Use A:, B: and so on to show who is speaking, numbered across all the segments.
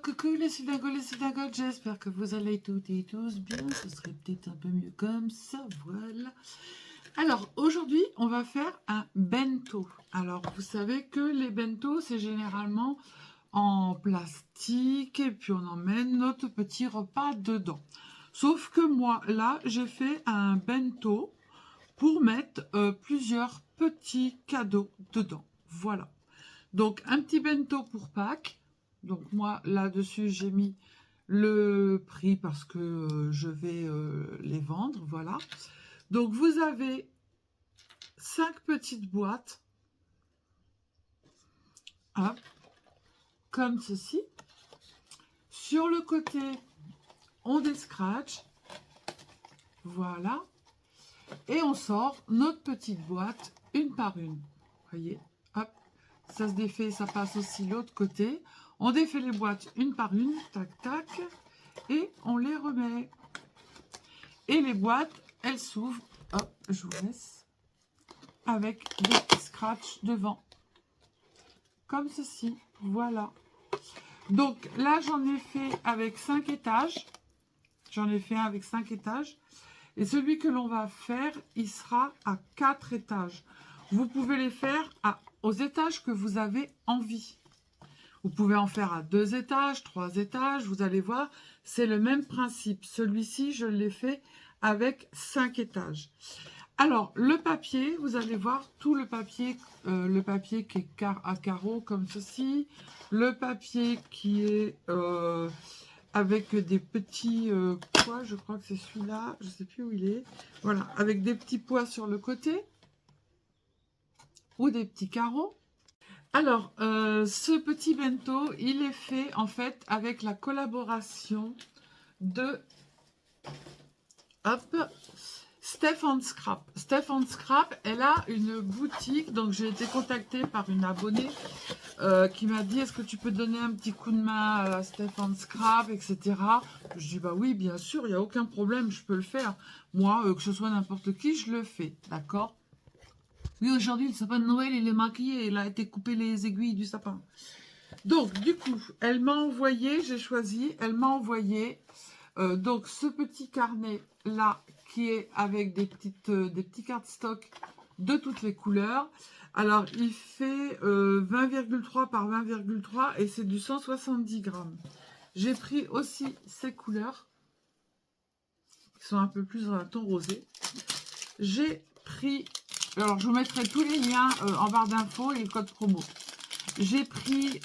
A: Coucou les synagogues, j'espère que vous allez toutes et tous bien, ce serait peut-être un peu mieux comme ça, voilà. Alors, aujourd'hui, on va faire un bento. Alors, vous savez que les bentos, c'est généralement en plastique, et puis on emmène notre petit repas dedans. Sauf que moi, là, j'ai fait un bento pour mettre plusieurs petits cadeaux dedans, voilà. Donc, un petit bento pour Pâques. Donc, moi, là-dessus, j'ai mis le prix parce que je vais les vendre, voilà. Donc, vous avez 5 petites boîtes, hop, comme ceci. Sur le côté, on descratch, voilà. Et on sort notre petite boîte une par une. Voyez, hop, ça se défait, ça passe aussi l'autre côté. On défait les boîtes une par une, tac, tac, et on les remet. Et les boîtes, elles s'ouvrent, hop, je vous laisse, avec des petits scratchs devant. Comme ceci, voilà. Donc là, j'en ai fait avec 5 étages. J'en ai fait un avec 5 étages. Et celui que l'on va faire, il sera à 4 étages. Vous pouvez les faire aux étages que vous avez envie. Vous pouvez en faire à 2 étages, 3 étages, vous allez voir, c'est le même principe. Celui-ci, je l'ai fait avec 5 étages. Alors, le papier, vous allez voir tout le papier qui est à carreaux comme ceci, le papier qui est avec des petits pois, je crois que c'est celui-là, je ne sais plus où il est, voilà, avec des petits pois sur le côté, ou des petits carreaux. Alors, ce petit bento, il est fait en fait avec la collaboration de Steph and Scrap. Steph and Scrap, elle a une boutique, donc j'ai été contactée par une abonnée qui m'a dit est-ce que tu peux donner un petit coup de main à Steph and Scrap, etc. Je dis bah oui, bien sûr, il n'y a aucun problème, je peux le faire. Moi, que ce soit n'importe qui, je le fais, d'accord? Oui, aujourd'hui, le sapin de Noël, il est maquillé. Il a été coupé les aiguilles du sapin. Donc, du coup, elle m'a envoyé, j'ai choisi, elle m'a envoyé donc ce petit carnet-là qui est avec des petits cardstock de toutes les couleurs. Alors, il fait 20,3 par 20,3 et c'est du 170 grammes. J'ai pris aussi ces couleurs qui sont un peu plus dans un ton rosé. J'ai pris... Alors, je vous mettrai tous les liens en barre d'infos et le code promo. J'ai pris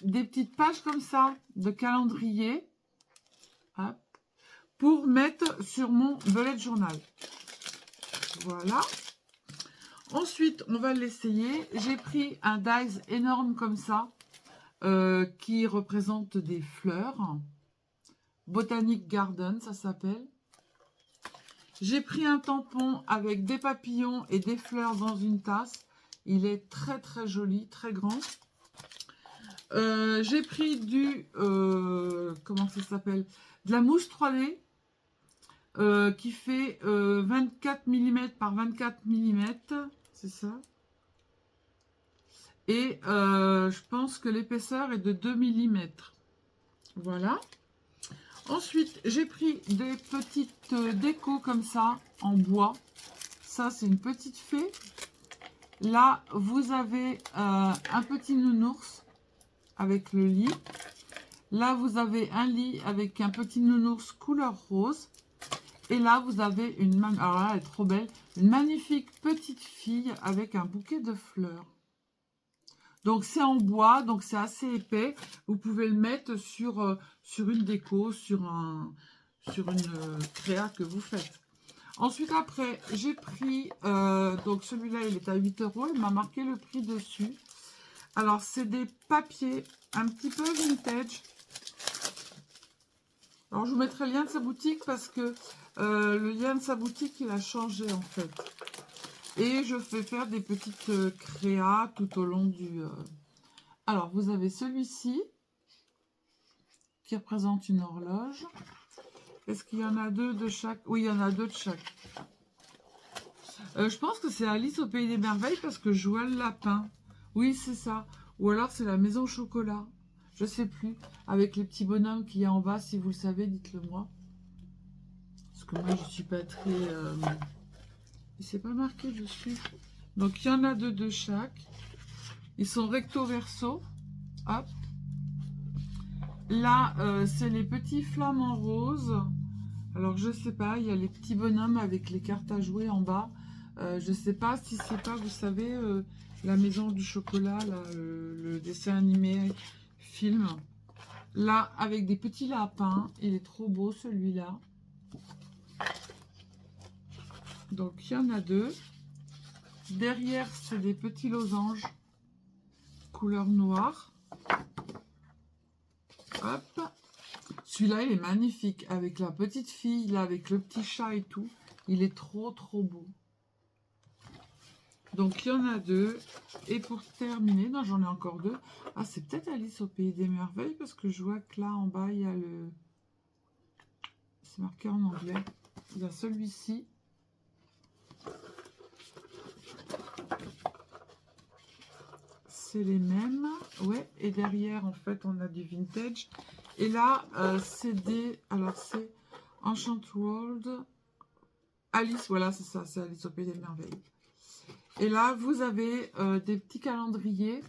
A: des petites pages comme ça de calendrier, hop, pour mettre sur mon bullet journal. Voilà. Ensuite, on va l'essayer. J'ai pris un dies énorme comme ça qui représente des fleurs. Botanic Garden, ça s'appelle. J'ai pris un tampon avec des papillons et des fleurs dans une tasse. Il est très très joli, très grand. J'ai pris comment ça s'appelle? De la mousse 3D qui fait 24 mm par 24 mm. C'est ça. Et je pense que l'épaisseur est de 2 mm. Voilà. Ensuite, j'ai pris des petites décos comme ça, en bois. Ça, c'est une petite fée. Là, vous avez un petit nounours avec le lit. Là, vous avez un lit avec un petit nounours couleur rose. Et là, vous avez alors là, elle est trop belle, une magnifique petite fille avec un bouquet de fleurs. Donc, c'est en bois, donc c'est assez épais. Vous pouvez le mettre sur une déco, sur une créa que vous faites. Ensuite, après, j'ai pris, donc celui-là, il est à 8 €. Il m'a marqué le prix dessus. Alors, c'est des papiers un petit peu vintage. Alors, je vous mettrai le lien de sa boutique parce que le lien de sa boutique, il a changé en fait. Et je fais faire des petites créas tout au long du... Alors, vous avez celui-ci qui représente une horloge. Est-ce qu'il y en a 2 de chaque? Oui, il y en a 2 de chaque. Je pense que c'est Alice au Pays des Merveilles parce que je vois le lapin. Oui, c'est ça. Ou alors c'est la maison au chocolat. Je sais plus. Avec les petits bonhommes qu'il y a en bas, si vous le savez, dites-le moi. Parce que moi, je suis pas très... C'est pas marqué dessus. Donc, il y en a deux de chaque. Ils sont recto verso. Hop. Là, c'est les petits flamants roses. Alors, je sais pas, il y a les petits bonhommes avec les cartes à jouer en bas. Je sais pas si c'est pas, vous savez, la maison du chocolat, là, le dessin animé, film. Là, avec des petits lapins. Il est trop beau, celui-là. Donc, il y en a deux. Derrière, c'est des petits losanges couleur noire. Hop. Celui-là, il est magnifique. Avec la petite fille, là, avec le petit chat et tout. Il est trop, trop beau. Donc, il y en a deux. Et pour terminer, non, j'en ai encore deux. Ah, c'est peut-être Alice au Pays des Merveilles, parce que je vois que là, en bas, il y a le... C'est marqué en anglais. Il y a celui-ci. C'est les mêmes. Ouais, et derrière, en fait, on a du vintage. Et là, c'est des... Alors, c'est Enchant World. Alice, voilà, c'est ça. C'est Alice au Pays des Merveilles. Et là, vous avez des petits calendriers.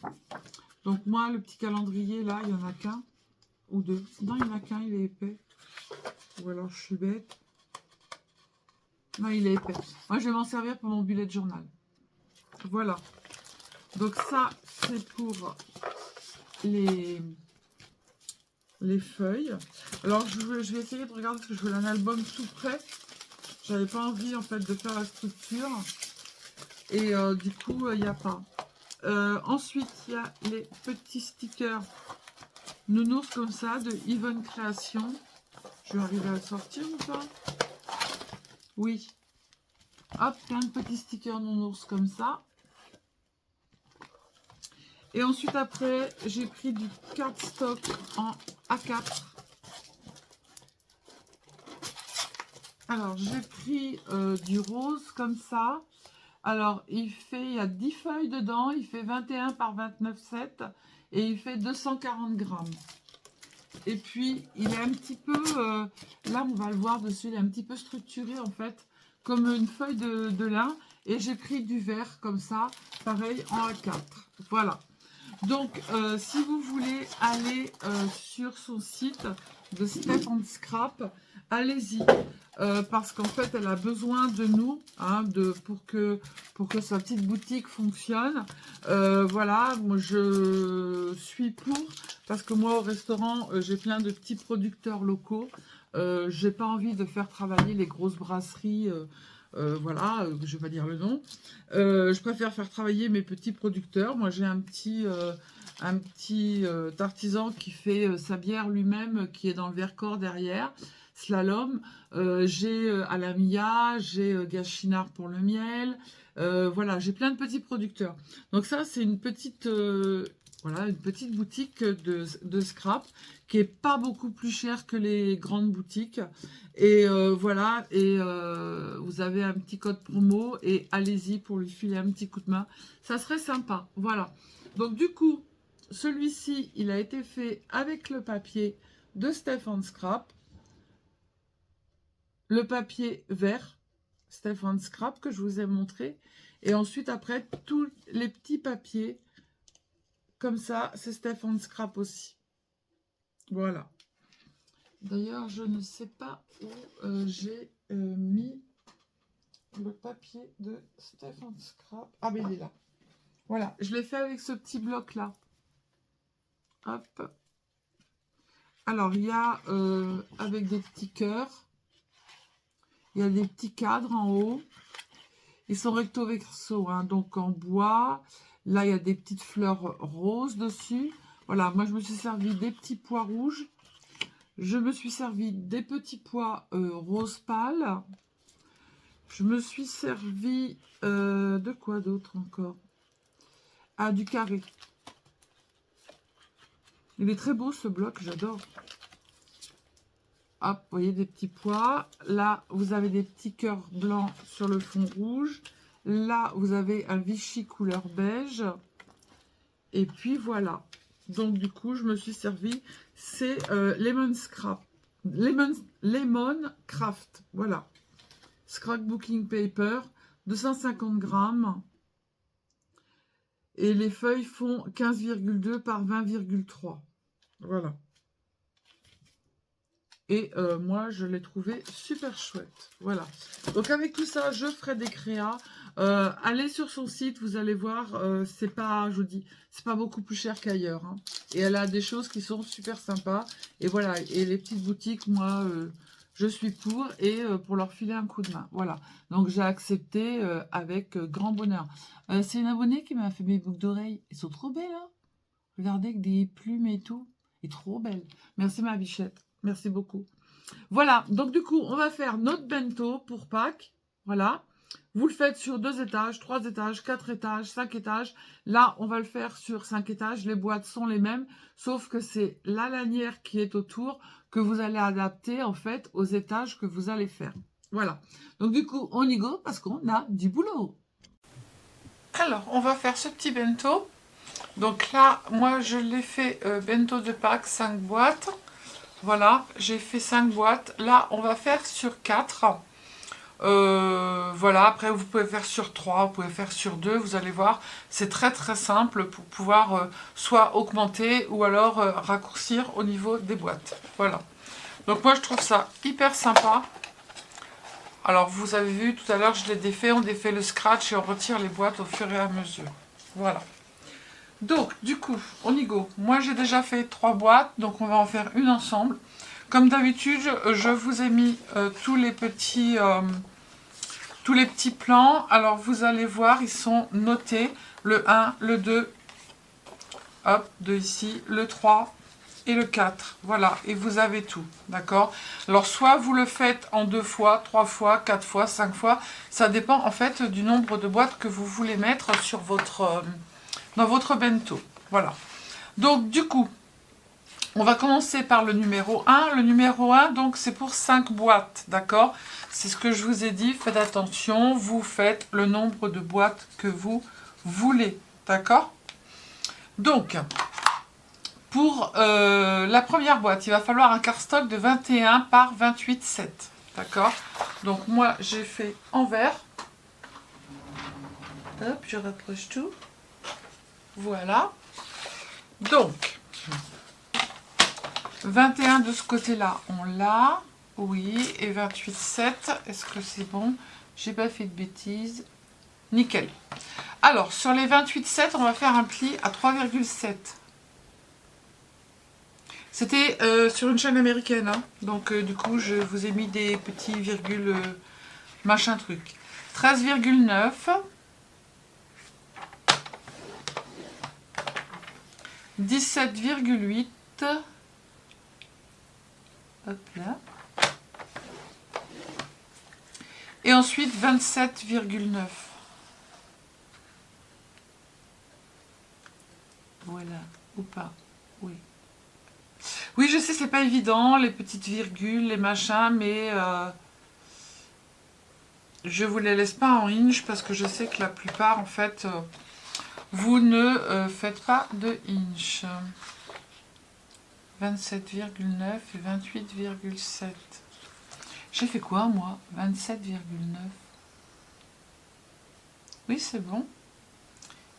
A: Donc, moi, le petit calendrier, là, il n'y en a qu'un. Ou deux. Non, il n'y en a qu'un, il est épais. Ou alors, je suis bête. Non, il est épais. Moi, je vais m'en servir pour mon bullet journal. Voilà. Donc, ça, c'est pour les feuilles. Alors, je vais essayer de regarder parce que je veux un album tout prêt. J'avais pas envie, en fait, de faire la structure. Et du coup, il n'y a pas. Ensuite, il y a les petits stickers nounours comme ça de Even Création. Je vais arriver à le sortir ou pas? Oui. Hop, plein de petits stickers nounours comme ça. Et ensuite, après, j'ai pris du cardstock en A4. Alors, j'ai pris du rose comme ça. Alors, il y a 10 feuilles dedans. Il fait 21 par 29,7 et il fait 240 grammes. Et puis, il est un petit peu, là, on va le voir dessus, il est un petit peu structuré, en fait, comme une feuille de lin. Et j'ai pris du vert, comme ça, pareil, en A4. Voilà. Donc, si vous voulez aller sur son site de Steph Scrap, allez-y. Parce qu'en fait, elle a besoin de nous hein, pour que sa petite boutique fonctionne. Voilà, moi je suis pour, parce que moi au restaurant, j'ai plein de petits producteurs locaux. J'ai pas envie de faire travailler les grosses brasseries. Voilà, je vais pas dire le nom. Je préfère faire travailler mes petits producteurs. Moi, j'ai un petit artisan qui fait sa bière lui-même, qui est dans le Vercors derrière, Slalom. J'ai Alamia, j'ai Gachinard pour le miel. Voilà, j'ai plein de petits producteurs. Donc ça, c'est une petite... voilà, une petite boutique de scrap qui est pas beaucoup plus chère que les grandes boutiques. Et voilà, et vous avez un petit code promo et allez-y pour lui filer un petit coup de main. Ça serait sympa, voilà. Donc du coup, celui-ci, il a été fait avec le papier de Steph Scrap. Le papier vert, Steph Scrap, que je vous ai montré. Et ensuite, après, tous les petits papiers comme ça, c'est Steph Scrap aussi. Voilà. D'ailleurs, je ne sais pas où j'ai mis le papier de Steph Scrap. Ah, mais il est là. Voilà, je l'ai fait avec ce petit bloc-là. Hop. Alors, il y a avec des petits cœurs. Il y a des petits cadres en haut. Ils sont recto verso, hein, donc en bois. Là, il y a des petites fleurs roses dessus. Voilà, moi, je me suis servi des petits pois rouges. Je me suis servi des petits pois rose pâle. Je me suis servi de quoi d'autre encore? Ah, du carré. Il est très beau ce bloc, j'adore. Hop, vous voyez des petits pois. Là, vous avez des petits cœurs blancs sur le fond rouge. Là, vous avez un Vichy couleur beige. Et puis voilà. Donc, du coup, je me suis servi, c'est Lemon Craft. Voilà. Scrapbooking Paper, 250 grammes. Et les feuilles font 15,2 par 20,3. Voilà. Et moi, je l'ai trouvé super chouette. Voilà. Donc, avec tout ça, je ferai des créas. Allez sur son site, vous allez voir. C'est pas, je vous dis, c'est pas beaucoup plus cher qu'ailleurs. Hein. Et elle a des choses qui sont super sympas. Et voilà. Et les petites boutiques, moi, je suis pour. Et pour leur filer un coup de main. Voilà. Donc, j'ai accepté avec grand bonheur. C'est une abonnée qui m'a fait mes boucles d'oreilles. Elles sont trop belles, hein. Regardez, avec des plumes et tout. Et trop belle. Merci, ma bichette. Merci beaucoup. Voilà, donc du coup, on va faire notre bento pour Pâques. Voilà. Vous le faites sur 2 étages, 3 étages, 4 étages, 5 étages. Là, on va le faire sur 5 étages. Les boîtes sont les mêmes, sauf que c'est la lanière qui est autour que vous allez adapter, en fait, aux étages que vous allez faire. Voilà. Donc du coup, on y go parce qu'on a du boulot. Alors, on va faire ce petit bento. Donc là, moi, je l'ai fait bento de Pâques, 5 boîtes. Voilà, j'ai fait 5 boîtes. Là, on va faire sur 4. Voilà, après, vous pouvez faire sur 3, vous pouvez faire sur 2. Vous allez voir, c'est très très simple pour pouvoir soit augmenter ou alors raccourcir au niveau des boîtes. Voilà. Donc moi, je trouve ça hyper sympa. Alors, vous avez vu, tout à l'heure, je l'ai défait. On défait le scratch et on retire les boîtes au fur et à mesure. Voilà. Donc, du coup, on y go. Moi, j'ai déjà fait 3 boîtes, donc on va en faire une ensemble. Comme d'habitude, je vous ai mis tous les petits plans. Alors, vous allez voir, ils sont notés. Le 1, le 2, hop, de ici, le 3 et le 4. Voilà, et vous avez tout, d'accord? Alors, soit vous le faites en 2 fois, 3 fois, 4 fois, 5 fois. Ça dépend, en fait, du nombre de boîtes que vous voulez mettre sur votre... dans votre bento. Voilà. Donc, du coup, on va commencer par le numéro 1. Le numéro 1, donc, c'est pour 5 boîtes, d'accord? C'est ce que je vous ai dit. Faites attention, vous faites le nombre de boîtes que vous voulez, d'accord? Donc, pour la première boîte, il va falloir un cardstock de 21 par 28,7, d'accord? Donc, moi, j'ai fait en vert. Hop, je rapproche tout. Voilà. Donc, 21 de ce côté-là, on l'a. Oui, et 28,7. Est-ce que c'est bon? J'ai pas fait de bêtises. Nickel. Alors, sur les 28,7, on va faire un pli à 3,7. C'était sur une chaîne américaine. Hein. Donc, du coup, je vous ai mis des petits virgules machin truc. 13,9. 17,8. Hop là. Et ensuite 27,9. Voilà, ou pas. Oui. Oui, je sais, c'est pas évident, les petites virgules, les machins, mais je vous les laisse pas en inch parce que je sais que la plupart, en fait, vous ne faites pas de inch. 27,9 et 28,7. J'ai fait quoi, moi? 27,9. Oui, c'est bon.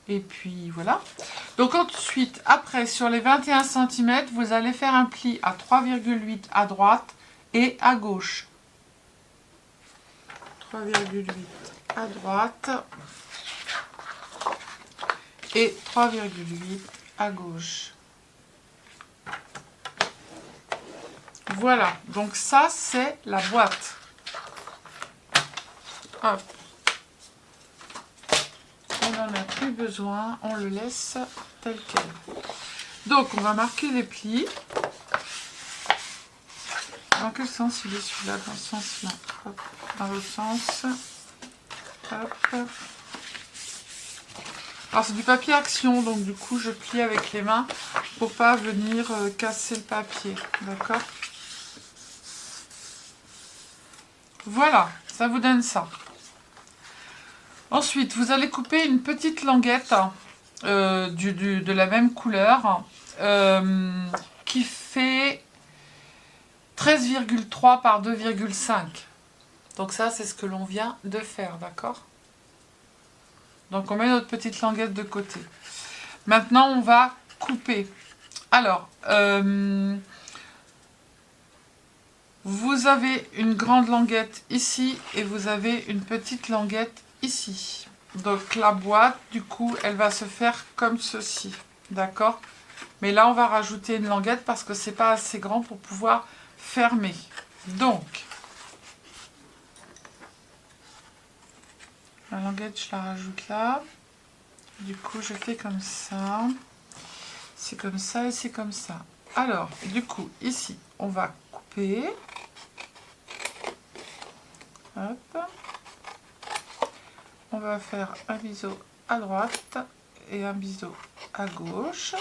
A: Et puis, voilà. Donc, ensuite, après, sur les 21 cm, vous allez faire un pli à 3,8 à droite et à gauche. 3,8 à droite et 3,8 à gauche. Voilà, donc ça, c'est la boîte. Hop. On n'en a plus besoin, on le laisse tel quel. Donc, on va marquer les plis. Dans quel sens il est celui-là? Dans ce sens-là. Hop. Dans l'autre sens. Hop. Alors, c'est du papier action, donc du coup, je plie avec les mains pour pas venir casser le papier. D'accord? Voilà, ça vous donne ça. Ensuite, vous allez couper une petite languette de la même couleur. qui fait 13,3 par 2,5. Donc ça, c'est ce que l'on vient de faire, d'accord? Donc on met notre petite languette de côté. Maintenant, on va couper. Alors, vous avez une grande languette ici et vous avez une petite languette ici. Donc la boîte, du coup, elle va se faire comme ceci, d'accord? Mais là, on va rajouter une languette parce que c'est pas assez grand pour pouvoir fermer. Donc, la languette, je la rajoute là. Du coup, je fais comme ça. C'est comme ça et c'est comme ça. Alors, du coup, ici, on va couper. Hop. On va faire un biseau à droite et un biseau à gauche.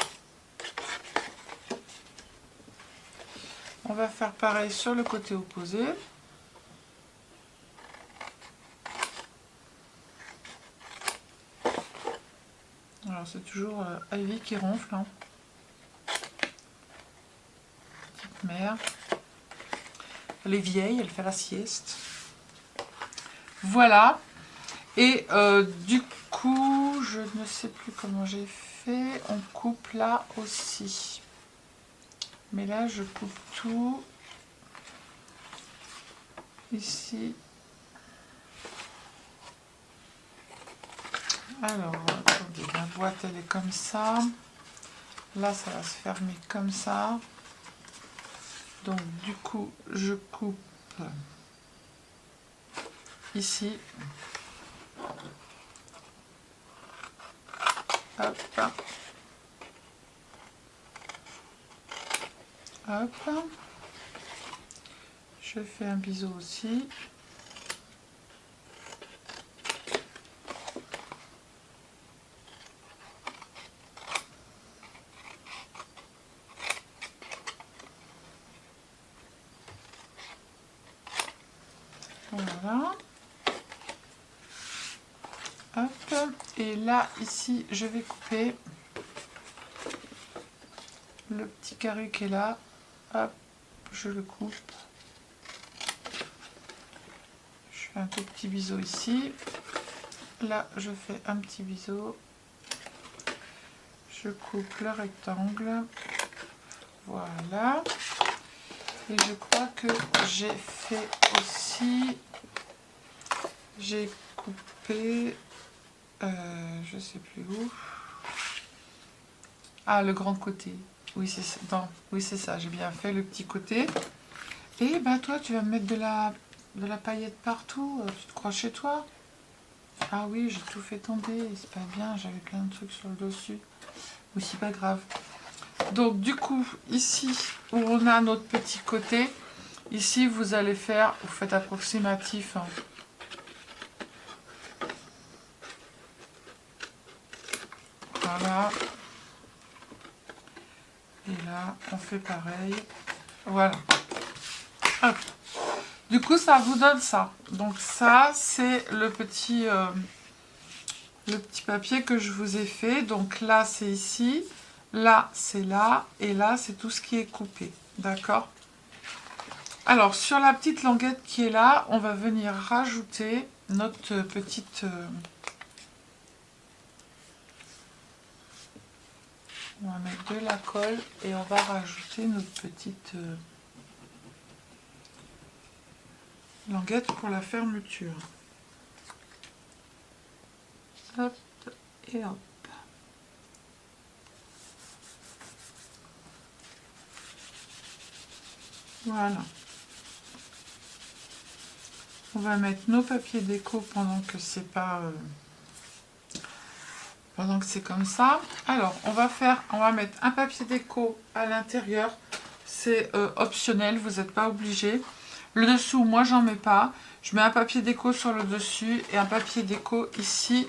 A: On va faire pareil sur le côté opposé. Alors c'est toujours Ivy qui ronfle. Hein. Petite mère. Elle est vieille, elle fait la sieste. Voilà. Et du coup, je ne sais plus comment j'ai fait. On coupe là aussi. Mais là, je coupe tout. Ici. Alors, attendez, la boîte, elle est comme ça. Là, ça va se fermer comme ça. Donc, du coup, je coupe ici. Hop. Hop. Je fais un biseau aussi. Voilà. Hop. Et là, ici, je vais couper le petit carré qui est là. Hop, je le coupe. Je fais un tout petit biseau ici. Là, je fais un petit biseau. Je coupe le rectangle. Voilà. Et je crois que j'ai fait aussi... J'ai coupé... je sais plus où. Ah, le grand côté. Oui, c'est ça. Non, oui, c'est ça. J'ai bien fait le petit côté. Et bah toi, tu vas me mettre de la paillette partout. Tu te crois chez toi? Ah oui, j'ai tout fait tomber. C'est pas bien. J'avais plein de trucs sur le dessus. Oui, c'est pas grave. Donc du coup, ici où on a notre petit côté, ici vous allez faire, vous faites approximatif. Hein. Voilà. Et là, on fait pareil. Voilà. Hop. Du coup, ça vous donne ça. Donc ça, c'est le petit papier que je vous ai fait. Donc là, c'est ici. Là, c'est là. Et là, c'est tout ce qui est coupé. D'accord? Alors, sur la petite languette qui est là, on va venir rajouter notre petite... on va mettre de la colle et on va rajouter notre petite languette pour la fermeture. Hop et hop. Voilà. On va mettre nos papiers déco pendant que c'est pas... pendant que c'est comme ça. Alors, on va mettre un papier déco à l'intérieur. C'est optionnel, vous n'êtes pas obligé. Le dessous, moi, j'en mets pas. Je mets un papier déco sur le dessus et un papier déco ici.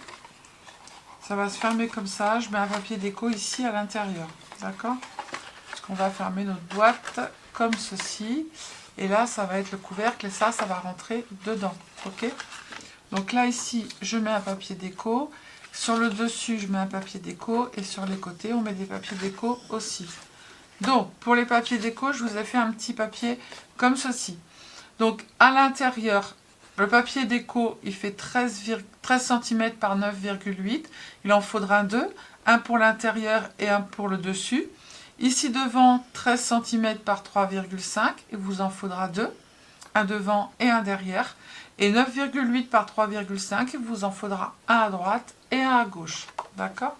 A: Ça va se fermer comme ça. Je mets un papier déco ici à l'intérieur. D'accord? Parce qu'on va fermer notre boîte comme ceci. Et là, ça va être le couvercle et ça va rentrer dedans. Ok? Donc là, ici, je mets un papier déco. Sur le dessus, je mets un papier déco et sur les côtés, on met des papiers déco aussi. Donc, pour les papiers déco, je vous ai fait un petit papier comme ceci. Donc, à l'intérieur, le papier déco, il fait 13 cm par 9,8. Il en faudra deux, un pour l'intérieur et un pour le dessus. Ici devant, 13 cm par 3,5. Il vous en faudra deux, un devant et un derrière. Et 9,8 par 3,5, il vous en faudra un à droite et un à gauche. D'accord?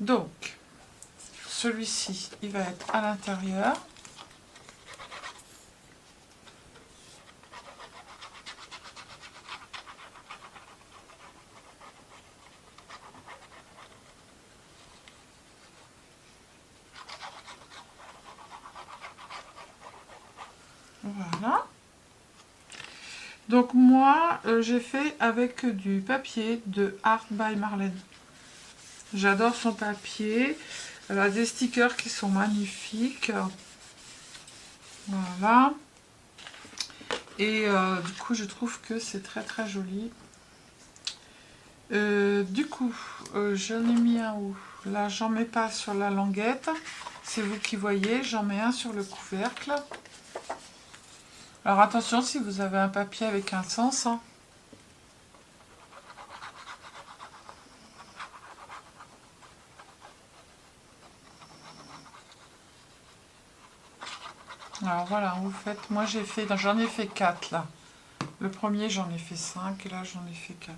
A: Donc, celui-ci, il va être à l'intérieur. Voilà. Donc moi, j'ai fait avec du papier de Art by Marlène. J'adore son papier. Elle a des stickers qui sont magnifiques. Voilà. Et du coup, je trouve que c'est très très joli. Du coup, j'en ai mis un où? Là, j'en mets pas sur la languette. C'est vous qui voyez. J'en mets un sur le couvercle. Alors attention si vous avez un papier avec un sens. Hein. Alors voilà, vous faites. Moi j'en ai fait 4 là. Le premier j'en ai fait 5 et là j'en ai fait 4.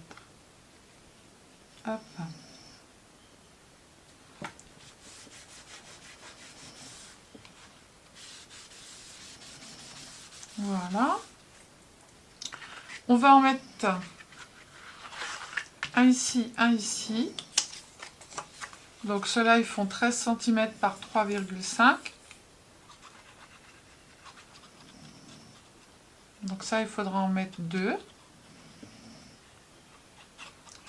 A: Hop. Voilà. On va en mettre un ici, un ici. Donc ceux-là ils font 13 cm par 3,5. Donc ça il faudra en mettre 2.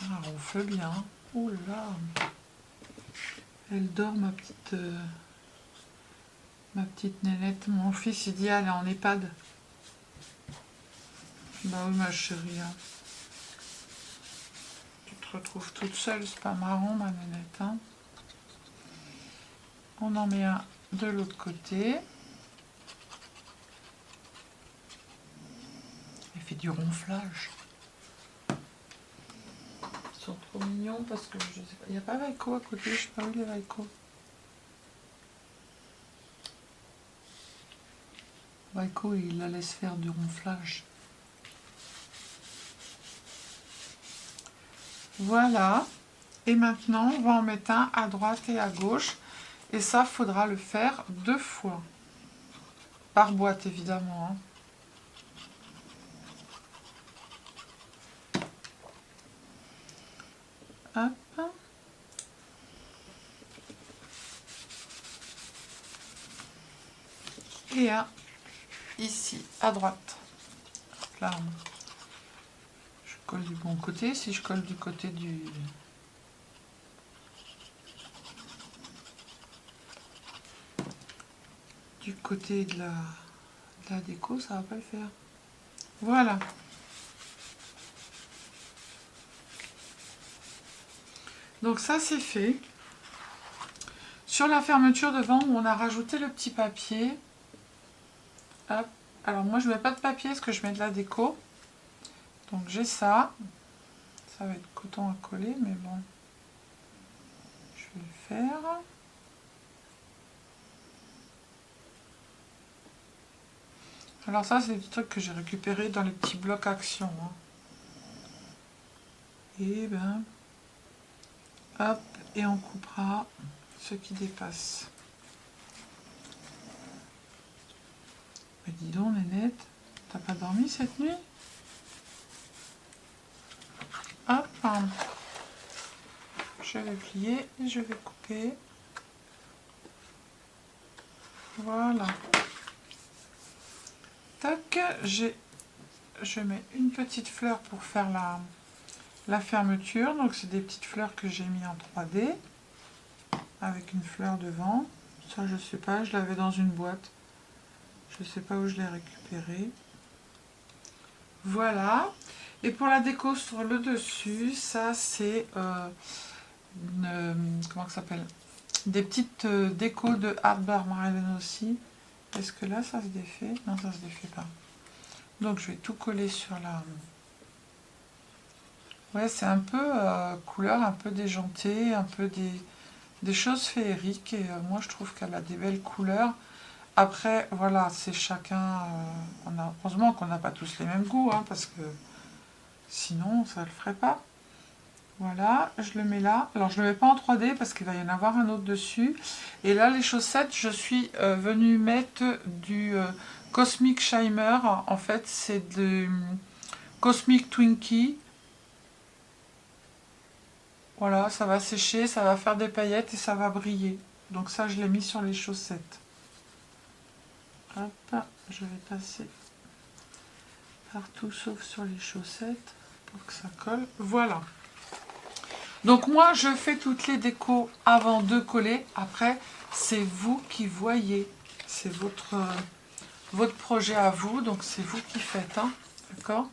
A: Ah, on fait bien. Oh là. Elle dort ma petite nénette. Mon fils il dit elle est en EHPAD. Bah oui ma chérie. Hein. Tu te retrouves toute seule, c'est pas marrant ma nénette. Hein. On en met un de l'autre côté. Elle fait du ronflage. Ils sont trop mignons parce que je sais pas. Il n'y a pas Vaiko à côté, je sais pas où il est Vaiko. Vaiko il la laisse faire du ronflage. Voilà. Et maintenant on va en mettre un à droite et à gauche. Et ça faudra le faire 2 fois. Par boîte évidemment. Hein. Hop. Et un ici à droite. Là, je colle du bon côté. Si je colle du côté du côté de la déco, ça va pas le faire. Voilà. Donc ça c'est fait. Sur la fermeture devant où on a rajouté le petit papier. Hop. Alors moi je mets pas de papier parce que je mets de la déco. Donc j'ai ça. Ça va être coton à coller mais bon. Je vais le faire. Alors ça c'est des trucs que j'ai récupérés dans les petits blocs action. Hein. Et ben hop, et on coupera ce qui dépasse. Mais dis donc Nénette, t'as pas dormi cette nuit? Hop, je vais plier et je vais couper. Voilà. Tac, je mets une petite fleur pour faire la fermeture. Donc c'est des petites fleurs que j'ai mis en 3D avec une fleur devant. Ça je sais pas, je l'avais dans une boîte. Je sais pas où je l'ai récupéré. Voilà. Et pour la déco sur le dessus, ça c'est comment ça s'appelle, des petites décos de Hardbar Marilyn aussi. Est-ce que là ça se défait? Non, ça se défait pas. Donc je vais tout coller sur la... Ouais, c'est un peu couleur un peu déjantée, un peu des choses féeriques. Et moi je trouve qu'elle a des belles couleurs. Après, voilà, c'est chacun... heureusement qu'on n'a pas tous les mêmes goûts, hein, parce que sinon ça ne le ferait pas. Voilà, je le mets là. Alors, je ne le mets pas en 3D parce qu'il va y en avoir un autre dessus. Et là, les chaussettes, je suis venue mettre du Cosmic Shimmer. En fait, c'est du Cosmic Twinkie. Voilà, ça va sécher, ça va faire des paillettes et ça va briller. Donc ça, je l'ai mis sur les chaussettes. Hop, je vais passer partout sauf sur les chaussettes pour que ça colle. Voilà. Donc moi, je fais toutes les décos avant de coller. Après, c'est vous qui voyez. C'est votre projet à vous, donc c'est vous qui faites. Hein, d'accord?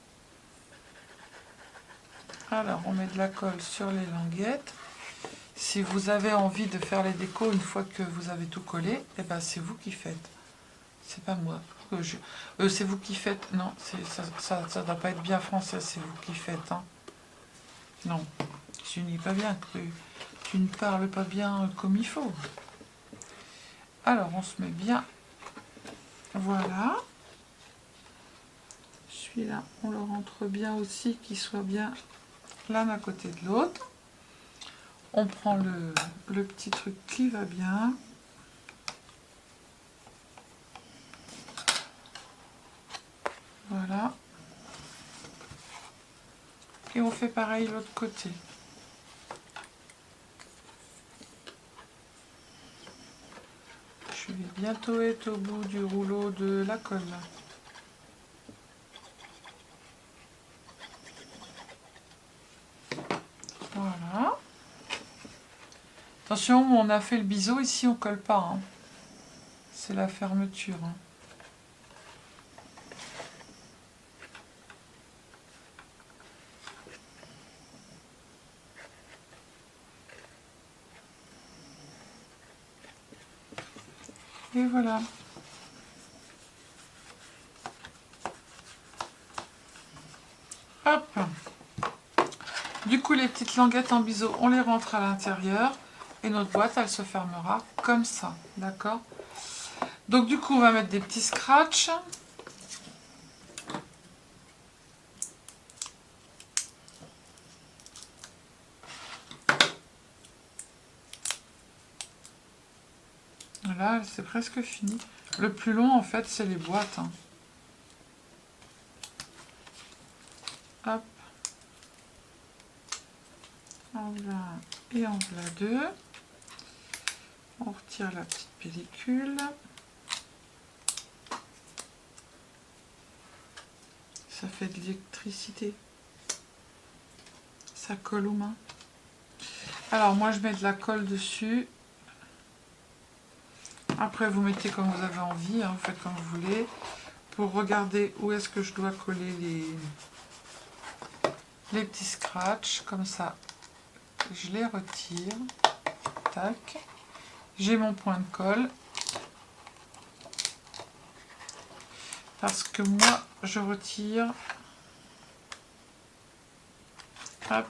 A: Alors, on met de la colle sur les languettes. Si vous avez envie de faire les décos une fois que vous avez tout collé, eh ben, c'est vous qui faites. C'est pas moi. C'est vous qui faites. Non, ça ne doit pas être bien français, c'est vous qui faites. Hein. Non, tu n'y pas bien cru. Tu ne parles pas bien comme il faut. Alors, on se met bien. Voilà. Celui-là, on le rentre bien aussi, qu'il soit bien l'un à côté de l'autre. On prend le petit truc qui va bien. Voilà. Et on fait pareil de l'autre côté. Je vais bientôt être au bout du rouleau de la colle. Voilà. Attention, on a fait le biseau, ici on colle pas. Hein. C'est la fermeture. Hein. Et voilà. Hop. Du coup, les petites languettes en biseau, on les rentre à l'intérieur. Et notre boîte, elle se fermera comme ça. D'accord? Donc du coup, on va mettre des petits scratchs. Là, c'est presque fini. Le plus long, en fait, c'est les boîtes. Hein. Hop. En voilà et en voilà deux. On retire la petite pellicule. Ça fait de l'électricité. Ça colle aux mains. Alors, moi, je mets de la colle dessus. Après, vous mettez comme vous avez envie, hein, vous faites comme vous voulez. Pour regarder où est-ce que je dois coller les petits scratchs, comme ça, je les retire. Tac. J'ai mon point de colle. Parce que moi, je retire. Hop.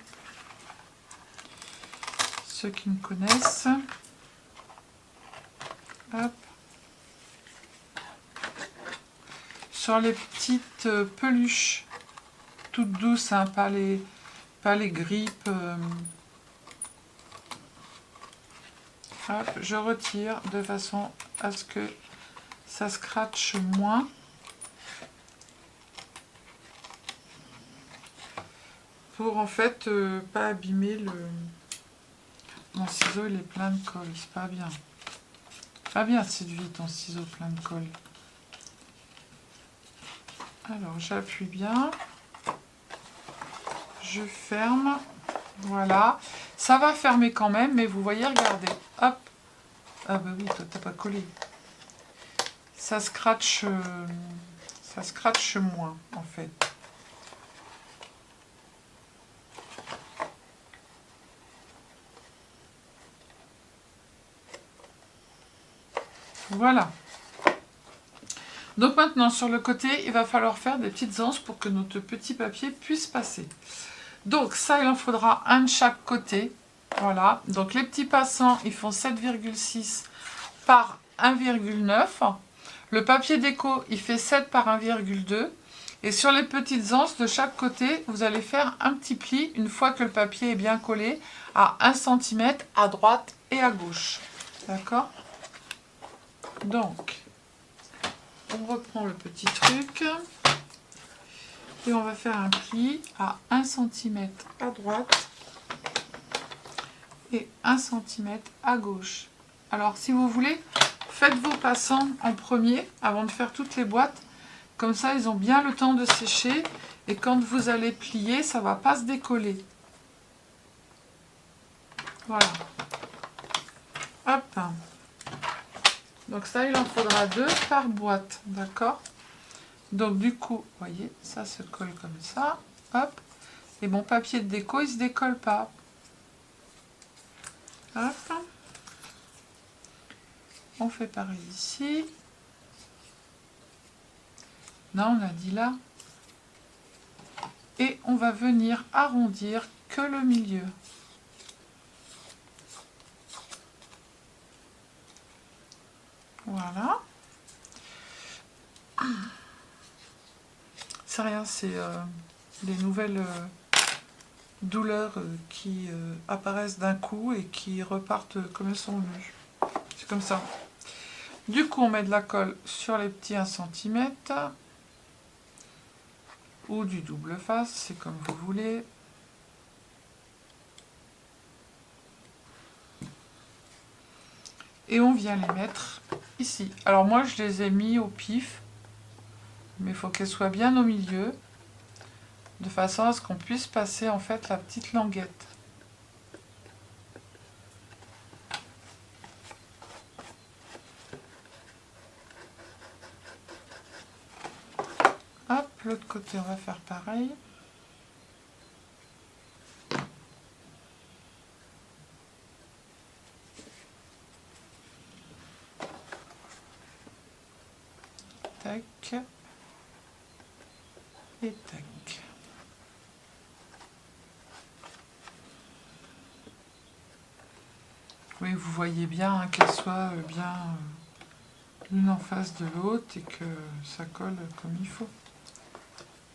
A: Ceux qui me connaissent. Hop. Sur les petites peluches toutes douces, hein, pas les grippes. Hop, je retire de façon à ce que ça scratche moins. Pour en fait pas abîmer le... Mon ciseau, il est plein de colle, c'est pas bien. Pas bien séduit ton ciseau plein de colle. Alors j'appuie bien. Je ferme. Voilà. Ça va fermer quand même, mais vous voyez, regardez. Hop. Ah bah oui, toi t'as pas collé. Ça scratche moins en fait. Voilà. Donc maintenant, sur le côté, il va falloir faire des petites anses pour que notre petit papier puisse passer. Donc ça, il en faudra un de chaque côté. Voilà. Donc les petits passants, ils font 7,6 par 1,9. Le papier déco, il fait 7 par 1,2. Et sur les petites anses de chaque côté, vous allez faire un petit pli une fois que le papier est bien collé à 1 cm à droite et à gauche. D'accord? Donc, on reprend le petit truc et on va faire un pli à 1 cm à droite et 1 cm à gauche. Alors, si vous voulez, faites vos passants en premier avant de faire toutes les boîtes. Comme ça, ils ont bien le temps de sécher. Et quand vous allez plier, ça ne va pas se décoller. Voilà. Hop. Donc ça, il en faudra 2 par boîte. D'accord? Donc du coup, vous voyez, ça se colle comme ça. Hop. Et mon papier de déco, il ne se décolle pas. Hop. On fait pareil ici. Non, on a dit là. Et on va venir arrondir que le milieu. Voilà. C'est rien, c'est des nouvelles douleurs qui apparaissent d'un coup et qui repartent comme elles sont venues. C'est comme ça. Du coup, on met de la colle sur les petits 1 cm. Ou du double face, c'est comme vous voulez. Et on vient les mettre ici. Alors moi, je les ai mis au pif, mais il faut qu'elles soient bien au milieu, de façon à ce qu'on puisse passer en fait la petite languette. Hop, l'autre côté, on va faire pareil. Tac. Et tac. Oui, vous voyez bien hein, qu'elles soient bien l'une en face de l'autre et que ça colle comme il faut.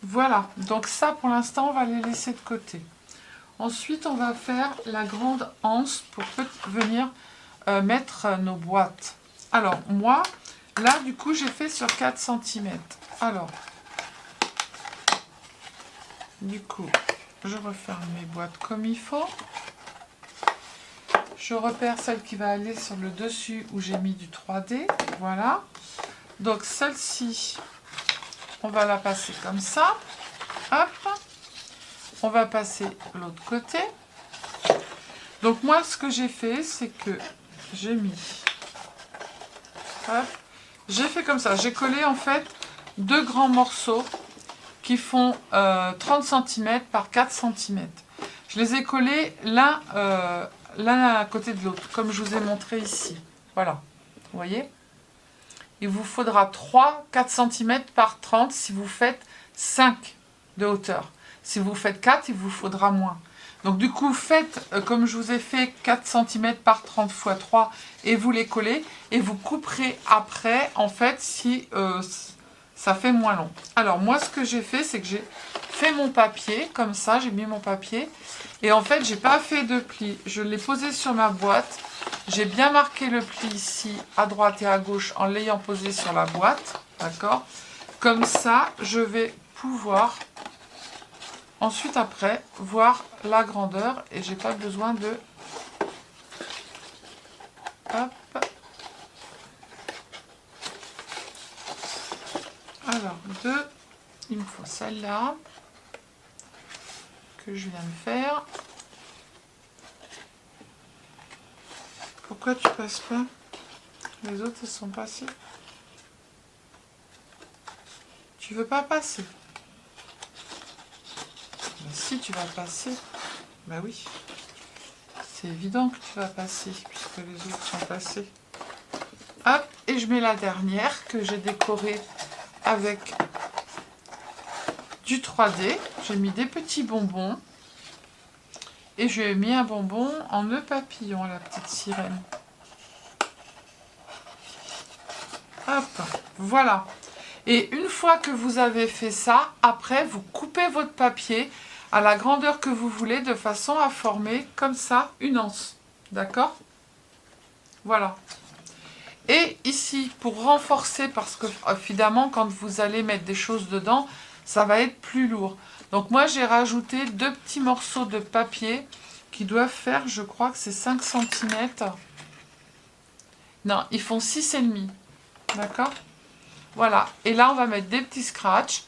A: Voilà, donc ça pour l'instant on va les laisser de côté. Ensuite on va faire la grande anse pour venir mettre nos boîtes. Alors moi, là du coup j'ai fait sur 4 cm. Alors, du coup, je referme mes boîtes comme il faut. Je repère celle qui va aller sur le dessus où j'ai mis du 3D. Voilà. Donc celle-ci, on va la passer comme ça. Hop. On va passer l'autre côté. Donc moi, ce que j'ai fait, c'est que j'ai mis... Hop. J'ai fait comme ça. J'ai collé en fait 2 grands morceaux qui font 30 cm par 4 cm. Je les ai collés l'un à côté de l'autre, comme je vous ai montré ici. Voilà. Vous voyez ? Il vous faudra 3-4 cm par 30 si vous faites 5 de hauteur. Si vous faites 4, il vous faudra moins. Donc du coup, faites comme je vous ai fait 4 cm par 30 x 3 et vous les collez. Et vous couperez après, en fait, si ça fait moins long. Alors moi, ce que j'ai fait, c'est que j'ai fait mon papier, comme ça, j'ai mis mon papier. Et en fait, j'ai pas fait de pli. Je l'ai posé sur ma boîte. J'ai bien marqué le pli ici, à droite et à gauche, en l'ayant posé sur la boîte. D'accord ? Comme ça, je vais pouvoir, ensuite après, voir la grandeur. Et j'ai pas besoin de... Hop. Alors, il me faut celle-là, que je viens de faire. Pourquoi tu passes pas? Les autres, elles sont passées. Tu veux pas passer? Ben, si tu vas passer, bah oui. C'est évident que tu vas passer, puisque les autres sont passés. Hop, Et je mets la dernière que j'ai décorée avec du 3D. J'ai mis des petits bonbons. Et je lui ai mis un bonbon en nœud papillon, la petite sirène. Hop, voilà. Et une fois que vous avez fait ça, après, vous coupez votre papier à la grandeur que vous voulez, de façon à former, comme ça, une anse. D'accord? Voilà. Et ici, pour renforcer, parce que, évidemment, quand vous allez mettre des choses dedans, ça va être plus lourd. Donc, moi, j'ai rajouté 2 petits morceaux de papier qui doivent faire, je crois que c'est 5 cm. Non, ils font 6,5. D'accord? Voilà. Et là, on va mettre des petits scratchs.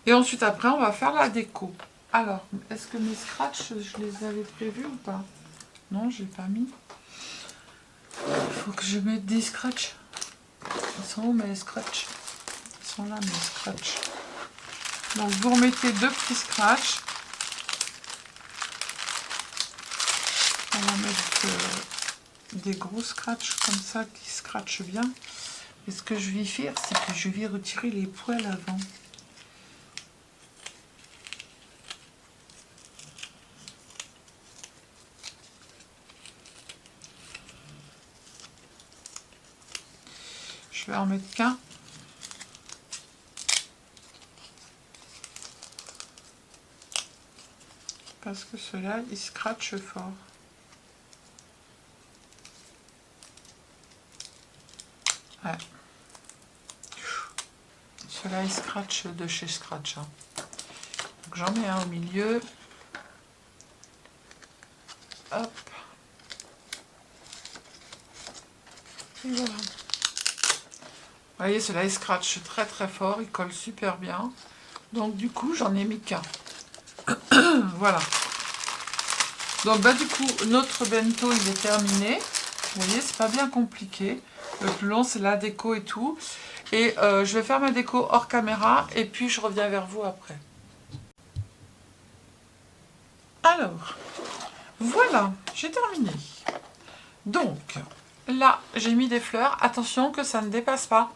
A: Et ensuite, après, on va faire la déco. Alors, est-ce que mes scratchs, je les avais prévus ou pas? Non, je n'ai pas mis. Il faut que je mette des scratchs. Ils sont où mes scratchs? Ils sont là, mes scratchs. Donc, vous remettez 2 petits scratchs. On va mettre des gros scratchs comme ça qui scratchent bien. Et ce que je vais faire, c'est que je vais retirer les poils avant. Je vais en mettre qu'un. Parce que ceux-là, ils scratchent fort. Ouais. Ceux-là, ils scratchent de chez Scratch. Hein. Donc j'en mets un au milieu. Hop. Et voilà. Vous voyez, ceux-là, ils scratchent très très fort. Ils collent super bien. Donc du coup, j'en ai mis qu'un. Voilà. Donc bah du coup, notre bento, il est terminé. Vous voyez, c'est pas bien compliqué. Le plus long, c'est la déco et tout. Et je vais faire ma déco hors caméra. Et puis, je reviens vers vous après. Alors, voilà, j'ai terminé. Donc, là, j'ai mis des fleurs. Attention que ça ne dépasse pas.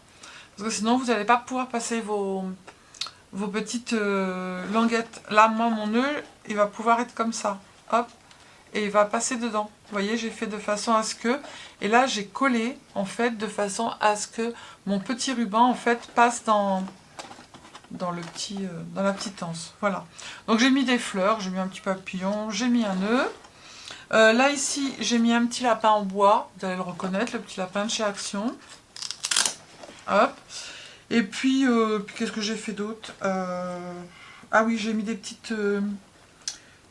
A: Parce que sinon, vous n'allez pas pouvoir passer vos petites languettes. Là, moi, mon nœud, il va pouvoir être comme ça. Hop. Et il va passer dedans. Vous voyez, j'ai fait de façon à ce que... Et là, j'ai collé, en fait, de façon à ce que mon petit ruban, en fait, passe dans le petit, dans la petite anse. Voilà. Donc, j'ai mis des fleurs, j'ai mis un petit papillon, j'ai mis un nœud. Là, ici, j'ai mis un petit lapin en bois. Vous allez le reconnaître, le petit lapin de chez Action. Hop. Et puis qu'est-ce que j'ai fait d'autre? Ah oui, j'ai mis des petites...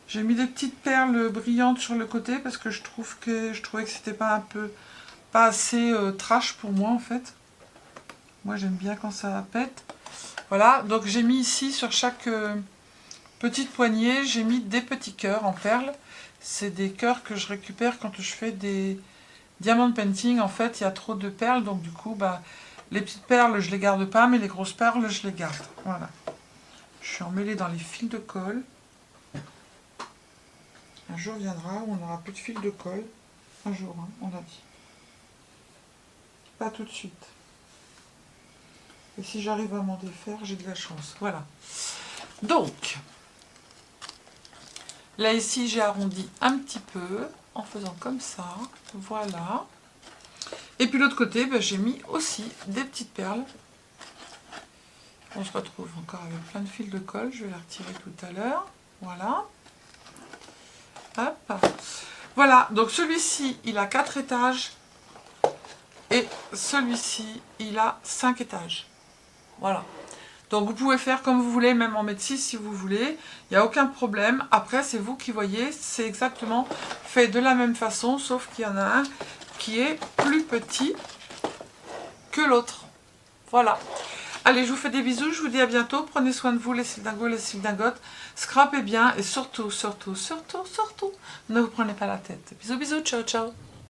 A: J'ai mis des petites perles brillantes sur le côté parce que je trouvais que c'était pas assez trash pour moi en fait. Moi j'aime bien quand ça pète. Voilà, donc j'ai mis ici sur chaque petite poignée, j'ai mis des petits cœurs en perles. C'est des cœurs que je récupère quand je fais des diamond painting. En fait, il y a trop de perles, donc du coup, bah, les petites perles je les garde pas, mais les grosses perles je les garde. Voilà. Je suis emmêlée dans les fils de colle. Un jour viendra où on n'aura plus de fil de colle. Un jour, hein, on a dit. Pas tout de suite. Et si j'arrive à m'en défaire, j'ai de la chance. Voilà. Donc, là ici, j'ai arrondi un petit peu en faisant comme ça. Voilà. Et puis l'autre côté, ben, j'ai mis aussi des petites perles. On se retrouve encore avec plein de fils de colle. Je vais la retirer tout à l'heure. Voilà. Hop. Voilà, donc celui-ci, il a 4 étages. Et celui-ci, il a 5 étages. Voilà. Donc vous pouvez faire comme vous voulez, même en mettre 6 si vous voulez. Il n'y a aucun problème. Après, c'est vous qui voyez. C'est exactement fait de la même façon, sauf qu'il y en a un qui est plus petit que l'autre. Voilà. Allez, je vous fais des bisous, je vous dis à bientôt. Prenez soin de vous, les sildingos, les sildingotes. Scrapez bien et surtout, surtout, surtout, surtout, ne vous prenez pas la tête. Bisous, bisous, ciao, ciao.